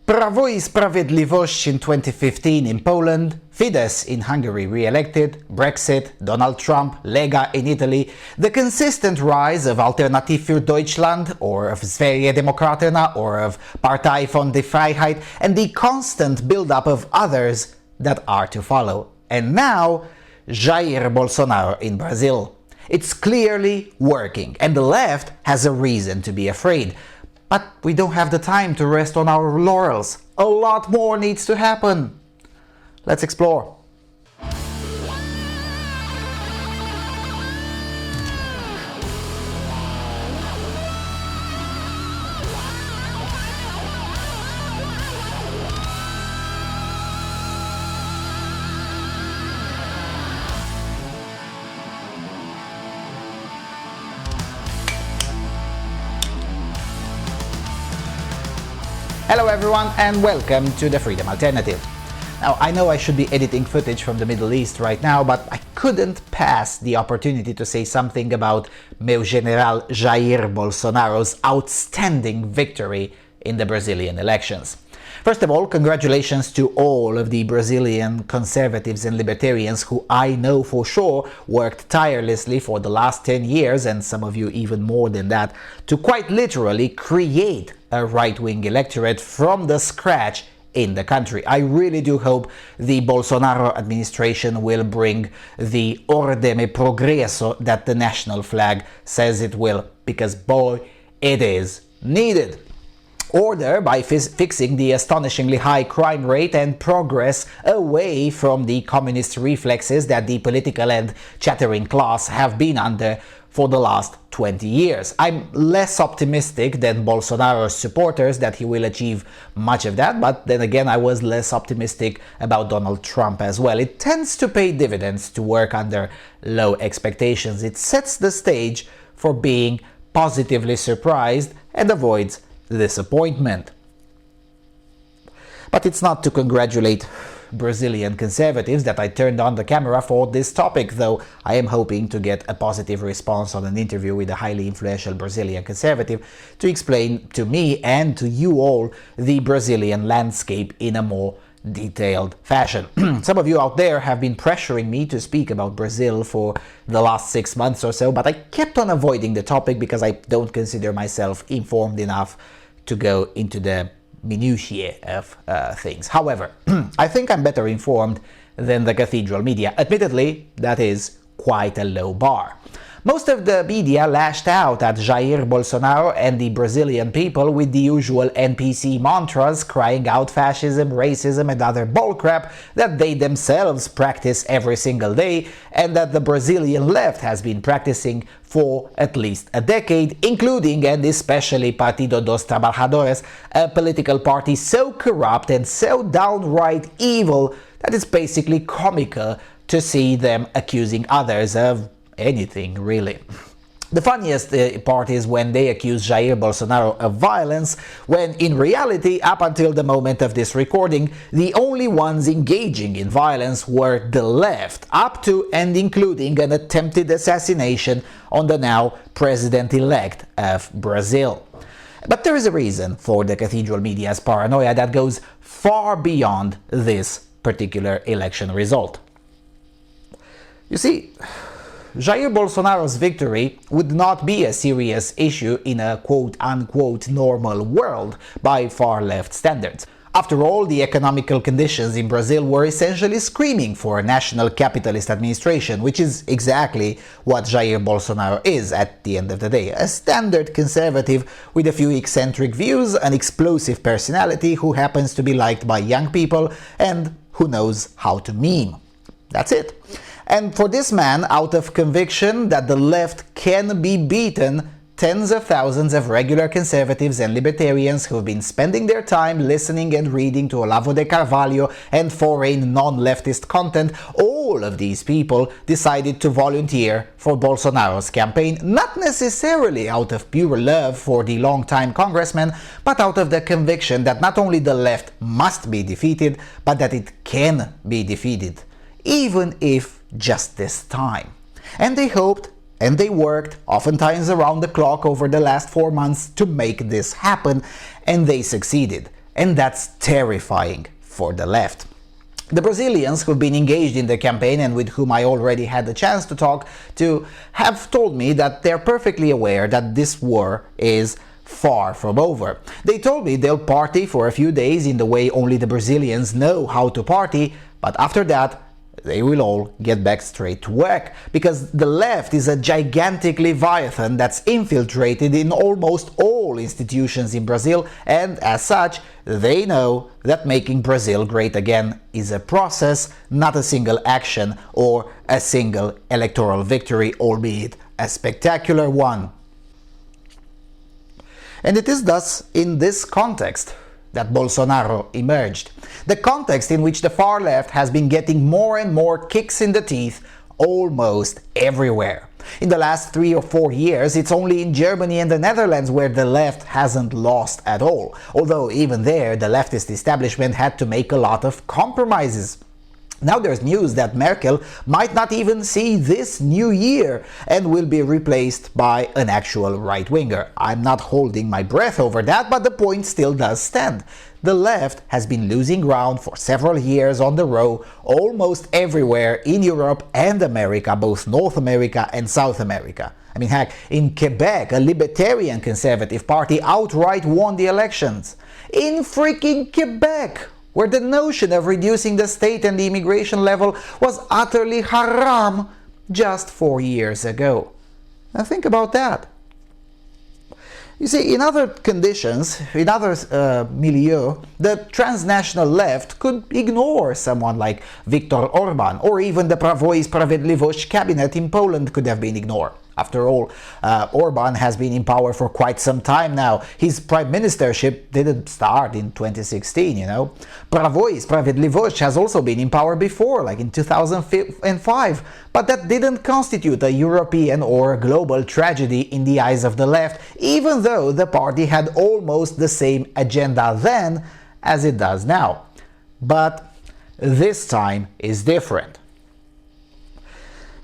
Prawo i Sprawiedliwość in 2015 in Poland, Fidesz in Hungary re-elected, Brexit, Donald Trump, Lega in Italy, the consistent rise of Alternative für Deutschland, or of Sverigedemokraterna, or of Partij, voor, Vrijheid, and the constant build-up of others that are to follow. And now, Jair Bolsonaro in Brazil. It's clearly working, and the left has a reason to be afraid. But we don't have the time to rest on our laurels. A lot more needs to happen. Let's explore. Hello everyone and welcome to the Freedom Alternative. Now I know I should be editing footage from the Middle East right now, but I couldn't pass the opportunity to say something about meu general Jair Bolsonaro's outstanding victory in the Brazilian elections. First of all, congratulations to all of the Brazilian conservatives and libertarians who I know for sure worked tirelessly for the last 10 years, and some of you even more than that, to quite literally create a right-wing electorate from the scratch in the country. I really do hope the Bolsonaro administration will bring the ordem e progresso that the national flag says it will, because boy, it is needed. Order by fixing the astonishingly high crime rate and progress away from the communist reflexes that the political and chattering class have been under for the last 20 years. I'm less optimistic than Bolsonaro's supporters that he will achieve much of that, but then again I was less optimistic about Donald Trump as well. It tends to pay dividends to work under low expectations. It sets the stage for being positively surprised and avoids disappointment. But it's not to congratulate Brazilian conservatives that I turned on the camera for this topic, though I am hoping to get a positive response on an interview with a highly influential Brazilian conservative to explain to me and to you all the Brazilian landscape in a more detailed fashion. Some of you out there have been pressuring me to speak about Brazil for the last 6 months or so, but I kept on avoiding the topic because I don't consider myself informed enough to go into the minutiae of things. However, I think I'm better informed than the cathedral media. Admittedly, that is quite a low bar. Most of the media lashed out at Jair Bolsonaro and the Brazilian people with the usual NPC mantras, crying out fascism, racism and other bullcrap that they themselves practice every single day and that the Brazilian left has been practicing for at least a decade, including and especially Partido dos Trabalhadores, a political party so corrupt and so downright evil that it's basically comical to see them accusing others of anything, really. The funniest part is when they accuse Jair Bolsonaro of violence, when in reality, up until the moment of this recording, the only ones engaging in violence were the left, up to and including an attempted assassination on the now president-elect of Brazil. But there is a reason for the cathedral media's paranoia that goes far beyond this particular election result. You see, Jair Bolsonaro's victory would not be a serious issue in a quote-unquote normal world by far-left standards. After all, the economical conditions in Brazil were essentially screaming for a national capitalist administration, which is exactly what Jair Bolsonaro is at the end of the day. A standard conservative with a few eccentric views, an explosive personality who happens to be liked by young people, and who knows how to meme. That's it. And for this man, out of conviction that the left can be beaten, tens of thousands of regular conservatives and libertarians who've been spending their time listening and reading to Olavo de Carvalho and foreign non-leftist content, all of these people decided to volunteer for Bolsonaro's campaign, not necessarily out of pure love for the long-time congressman, but out of the conviction that not only the left must be defeated, but that it can be defeated, even if just this time. And they hoped and they worked, oftentimes around the clock over the last 4 months, to make this happen, and they succeeded. and that's terrifying for the left. The Brazilians who've been engaged in the campaign and with whom I already had the chance to talk to have told me that they're perfectly aware that this war is far from over. They told me they'll party for a few days in the way only the Brazilians know how to party, but after that they will all get back straight to work, because the left is a gigantic leviathan that's infiltrated in almost all institutions in Brazil, and as such, they know that making Brazil great again is a process, not a single action or a single electoral victory, albeit a spectacular one. And it is thus in this context that Bolsonaro emerged. The context in which the far left has been getting more and more kicks in the teeth almost everywhere. In the last 3 or 4 years, it's only in Germany and the Netherlands where the left hasn't lost at all, although even there the leftist establishment had to make a lot of compromises. Now there's news that Merkel might not even see this new year and will be replaced by an actual right-winger. I'm not holding my breath over that, but the point still does stand. The left has been losing ground for several years on the row almost everywhere in Europe and America, both North America and South America. I mean, heck, in Quebec, a libertarian conservative party outright won the elections. In freaking Quebec, where the notion of reducing the state and the immigration level was utterly haram just 4 years ago. Now think about that. You see, in other conditions, in other milieu, the transnational left could ignore someone like Viktor Orban, or even the Prawo i Sprawiedliwość cabinet in Poland could have been ignored. After all, Orban has been in power for quite some time now. His prime ministership didn't start in 2016, you know. Prawo i Sprawiedliwość has also been in power before, like in 2005, but that didn't constitute a European or global tragedy in the eyes of the left, even though the party had almost the same agenda then as it does now. But this time is different.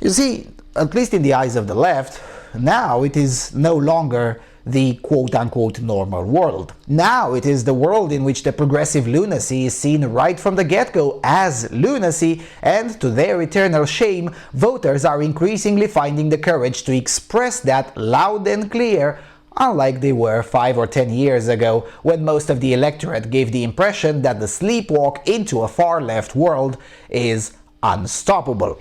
You see, at least in the eyes of the left, now it is no longer the quote-unquote normal world. Now it is the world in which the progressive lunacy is seen right from the get-go as lunacy, and to their eternal shame, voters are increasingly finding the courage to express that loud and clear, unlike they were 5 or 10 years ago, when most of the electorate gave the impression that the sleepwalk into a far-left world is unstoppable.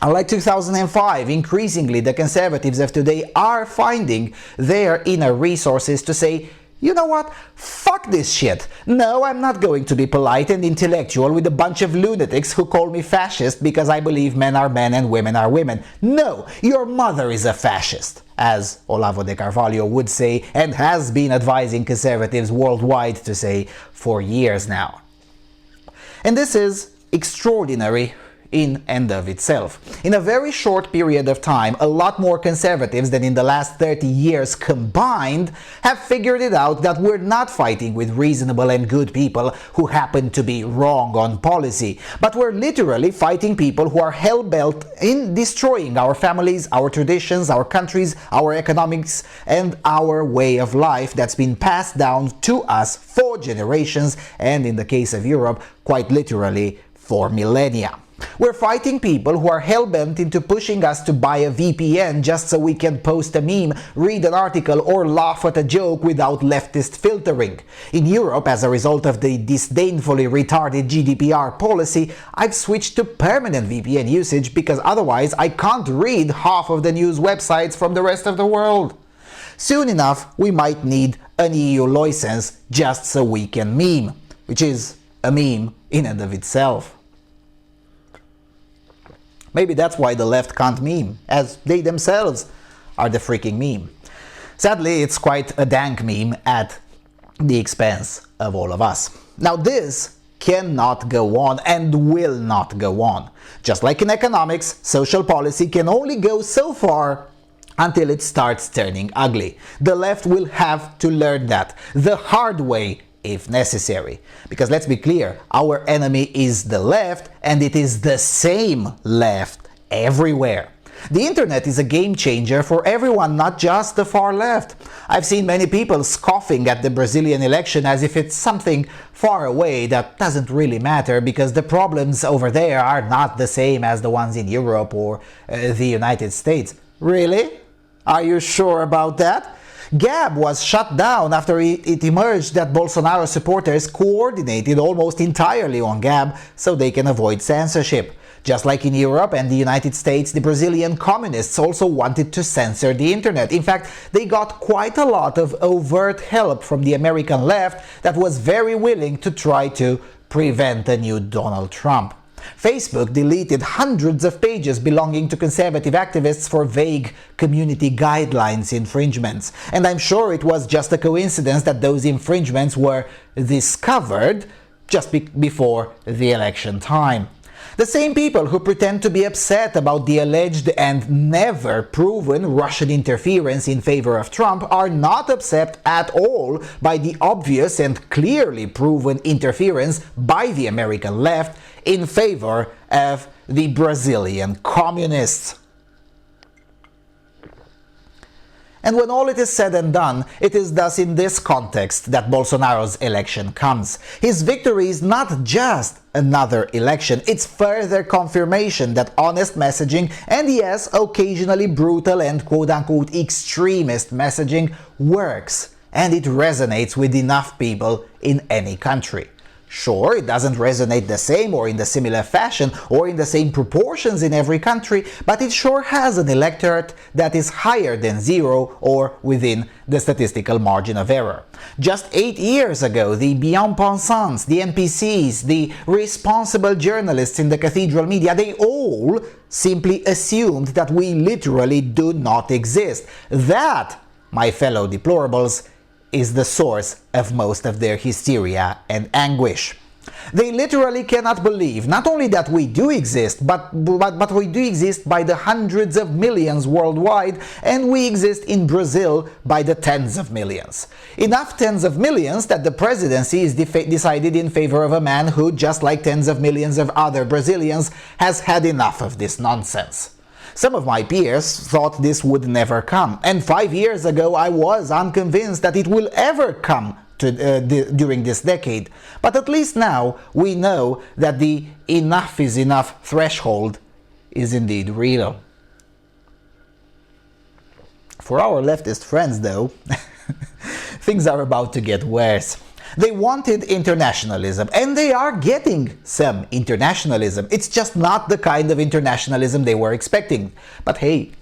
Unlike 2005, increasingly the conservatives of today are finding their inner resources to say, you know what, fuck this shit. No, I'm not going to be polite and intellectual with a bunch of lunatics who call me fascist because I believe men are men and women are women. No, your mother is a fascist, as Olavo de Carvalho would say and has been advising conservatives worldwide to say for years now. And this is extraordinary in and of itself. In a very short period of time, a lot more conservatives than in the last 30 years combined have figured it out that we're not fighting with reasonable and good people who happen to be wrong on policy, but we're literally fighting people who are hell-bent in destroying our families, our traditions, our countries, our economics, and our way of life that's been passed down to us for generations, and in the case of Europe, quite literally for millennia. We're fighting people who are hell-bent into pushing us to buy a VPN just so we can post a meme, read an article, or laugh at a joke without leftist filtering. In Europe, as a result of the disdainfully retarded GDPR policy, I've switched to permanent VPN usage because otherwise I can't read half of the news websites from the rest of the world. Soon enough, we might need an EU license just so we can meme, which is a meme in and of itself. Maybe that's why the left can't meme, as they themselves are the freaking meme. Sadly, it's quite a dank meme at the expense of all of us. Now this cannot go on and will not go on. Just like in economics, social policy can only go so far until it starts turning ugly. The left will have to learn that the hard way if necessary. Because let's be clear, our enemy is the left, and it is the same left everywhere. The internet is a game changer for everyone, not just the far left. I've seen many people scoffing at the Brazilian election as if it's something far away that doesn't really matter because the problems over there are not the same as the ones in Europe or the United States. Really? Are you sure about that? Gab was shut down after it emerged that Bolsonaro supporters coordinated almost entirely on Gab so they can avoid censorship. Just like in Europe and the United States, the Brazilian communists also wanted to censor the internet. In fact, they got quite a lot of overt help from the American left that was very willing to try to prevent a new Donald Trump. Facebook deleted hundreds of pages belonging to conservative activists for vague community guidelines infringements. And I'm sure it was just a coincidence that those infringements were discovered just before the election time. The same people who pretend to be upset about the alleged and never proven Russian interference in favor of Trump are not upset at all by the obvious and clearly proven interference by the American left in favor of the Brazilian communists. And when all it is said and done, it is thus in this context that Bolsonaro's election comes. His victory is not just another election, it's further confirmation that honest messaging and yes, occasionally brutal and quote-unquote extremist messaging works, and it resonates with enough people in any country. Sure, it doesn't resonate the same or in the similar fashion or in the same proportions in every country, but it sure has an electorate that is higher than zero or within the statistical margin of error. Just 8 years ago, the bien-pensants, the NPCs, the responsible journalists in the cathedral media, they all simply assumed that we literally do not exist. That, my fellow deplorables, is the source of most of their hysteria and anguish. They literally cannot believe not only that we do exist, but we do exist by the hundreds of millions worldwide, and we exist in Brazil by the tens of millions. Enough tens of millions that the presidency is decided in favor of a man who, just like tens of millions of other Brazilians, has had enough of this nonsense. Some of my peers thought this would never come, and 5 years ago I was unconvinced that it will ever come during this decade. But at least now we know that the enough is enough threshold is indeed real. For our leftist friends, though, things are about to get worse. They wanted internationalism, and they are getting some internationalism. It's just not the kind of internationalism they were expecting. But hey,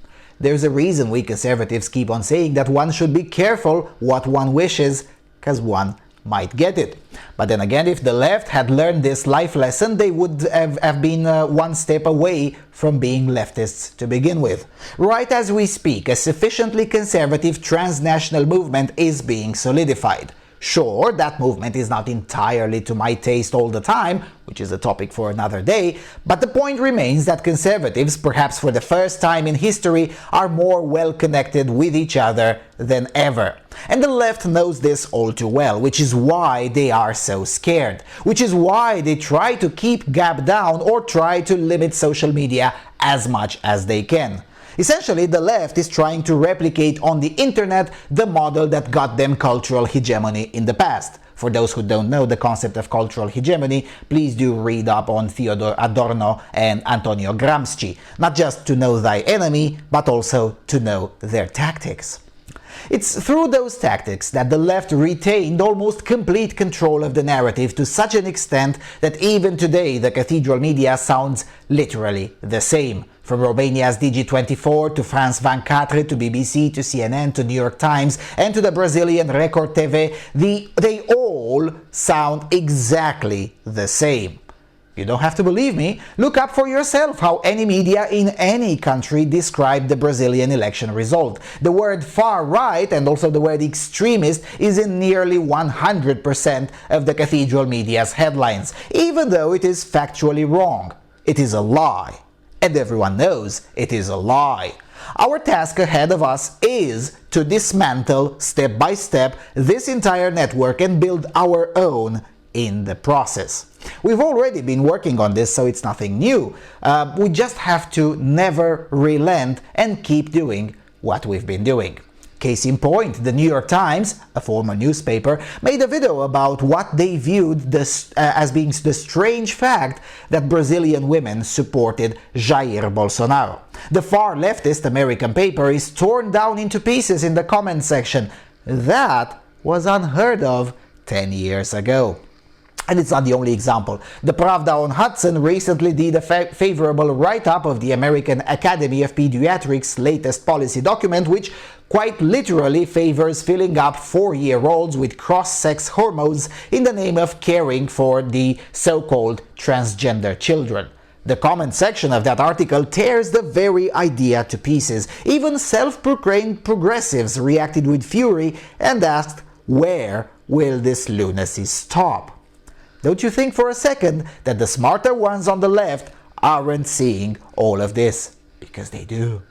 there's a reason we conservatives keep on saying that one should be careful what one wishes, because one might get it. But then again, if the left had learned this life lesson, they would have been one step away from being leftists to begin with. Right as we speak, a sufficiently conservative transnational movement is being solidified. Sure, that movement is not entirely to my taste all the time, which is a topic for another day, but the point remains that conservatives, perhaps for the first time in history, are more well connected with each other than ever. And the left knows this all too well, which is why they are so scared, which is why they try to keep Gab down or try to limit social media as much as they can. Essentially, the left is trying to replicate on the internet the model that got them cultural hegemony in the past. For those who don't know the concept of cultural hegemony, please do read up on Theodor Adorno and Antonio Gramsci, not just to know thy enemy, but also to know their tactics. It's through those tactics that the left retained almost complete control of the narrative to such an extent that even today the cathedral media sounds literally the same. From Romania's Digi24 to France 24 to BBC to CNN to New York Times and to the Brazilian Record TV, they all sound exactly the same. You don't have to believe me. Look up for yourself how any media in any country describe the Brazilian election result. The word far right and also the word extremist is in nearly 100% of the cathedral media's headlines, even though it is factually wrong. It is a lie. And everyone knows it is a lie. Our task ahead of us is to dismantle, step by step, this entire network and build our own in the process. We've already been working on this, so it's nothing new. We just have to never relent and keep doing what we've been doing. Case in point, the New York Times, a former newspaper, made a video about what they viewed as being the strange fact that Brazilian women supported Jair Bolsonaro. The far leftist American paper is torn down into pieces in the comment section. That was unheard of 10 years ago. And it's not the only example. The Pravda on Hudson recently did a favorable write-up of the American Academy of Pediatrics' latest policy document, which quite literally favors filling up 4-year-olds with cross-sex hormones in the name of caring for the so-called transgender children. The comment section of that article tears the very idea to pieces. Even self-proclaimed progressives reacted with fury and asked, where will this lunacy stop? Don't you think for a second that the smarter ones on the left aren't seeing all of this? Because they do.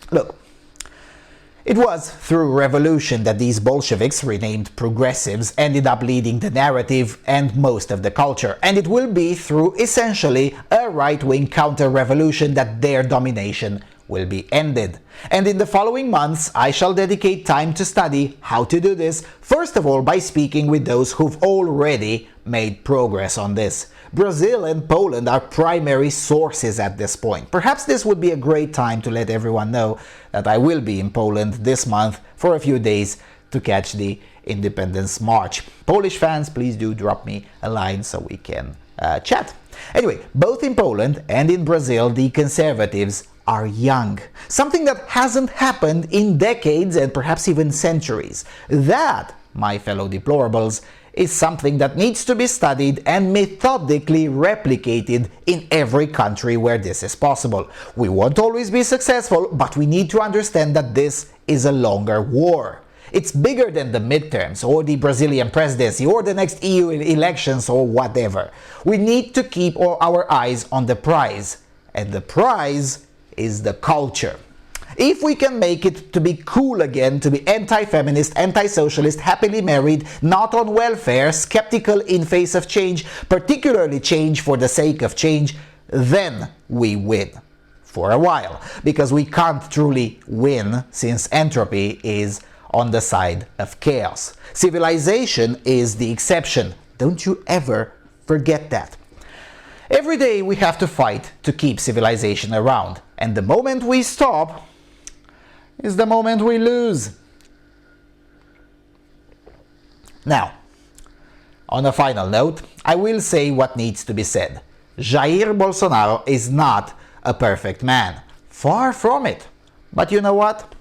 Look, it was through revolution that these Bolsheviks, renamed progressives, ended up leading the narrative and most of the culture. And it will be through essentially a right-wing counter-revolution that their domination will be ended. And in the following months, I shall dedicate time to study how to do this, first of all by speaking with those who've already made progress on this. Brazil and Poland are primary sources at this point. Perhaps this would be a great time to let everyone know that I will be in Poland this month for a few days to catch the Independence March. Polish fans, please do drop me a line so we can chat. Anyway, both in Poland and in Brazil, the conservatives are young. Something that hasn't happened in decades and perhaps even centuries. That, my fellow deplorables, is something that needs to be studied and methodically replicated in every country where this is possible. We won't always be successful, but we need to understand that this is a longer war. It's bigger than the midterms or the Brazilian presidency or the next EU elections or whatever. We need to keep our eyes on the prize. And the prize is the culture. If we can make it to be cool again to be anti-feminist, anti-socialist, happily married, not on welfare, skeptical in face of change, particularly change for the sake of change, then we win. For a while. Because we can't truly win since entropy is on the side of chaos. Civilization is the exception. Don't you ever forget that. Every day we have to fight to keep civilization around. And the moment we stop is the moment we lose. Now, on a final note, I will say what needs to be said. Jair Bolsonaro is not a perfect man. Far from it. But you know what?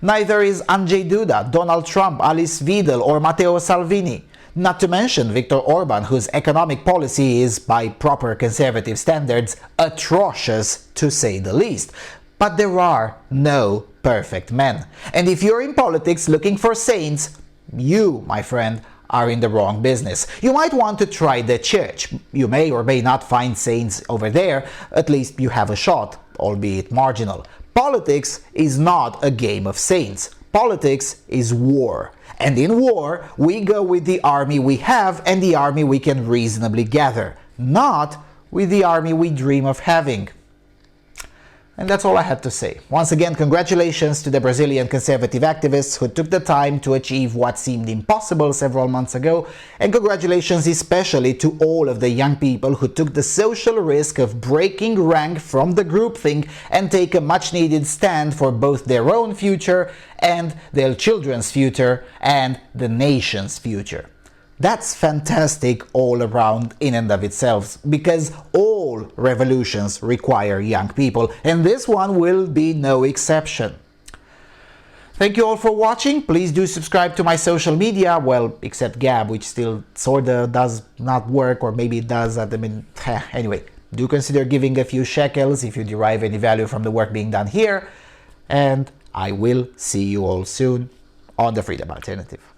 Neither is Andrzej Duda, Donald Trump, Alice Weidel, or Matteo Salvini. Not to mention Viktor Orban, whose economic policy is, by proper conservative standards, atrocious to say the least. But there are no perfect men. And if you're in politics looking for saints, you, my friend, are in the wrong business. You might want to try the church. You may or may not find saints over there. At least you have a shot, albeit marginal. Politics is not a game of saints. Politics is war. And in war, we go with the army we have and the army we can reasonably gather, not with the army we dream of having. And that's all I had to say. Once again, congratulations to the Brazilian conservative activists who took the time to achieve what seemed impossible several months ago, and congratulations especially to all of the young people who took the social risk of breaking rank from the groupthink and take a much-needed stand for both their own future and their children's future and the nation's future. That's fantastic all around in and of itself, because all revolutions require young people, and this one will be no exception. Thank you all for watching. Please do subscribe to my social media, well, except Gab, which still sorta does not work, or maybe it does. Anyway, do consider giving a few shekels if you derive any value from the work being done here, and I will see you all soon on the Freedom Alternative.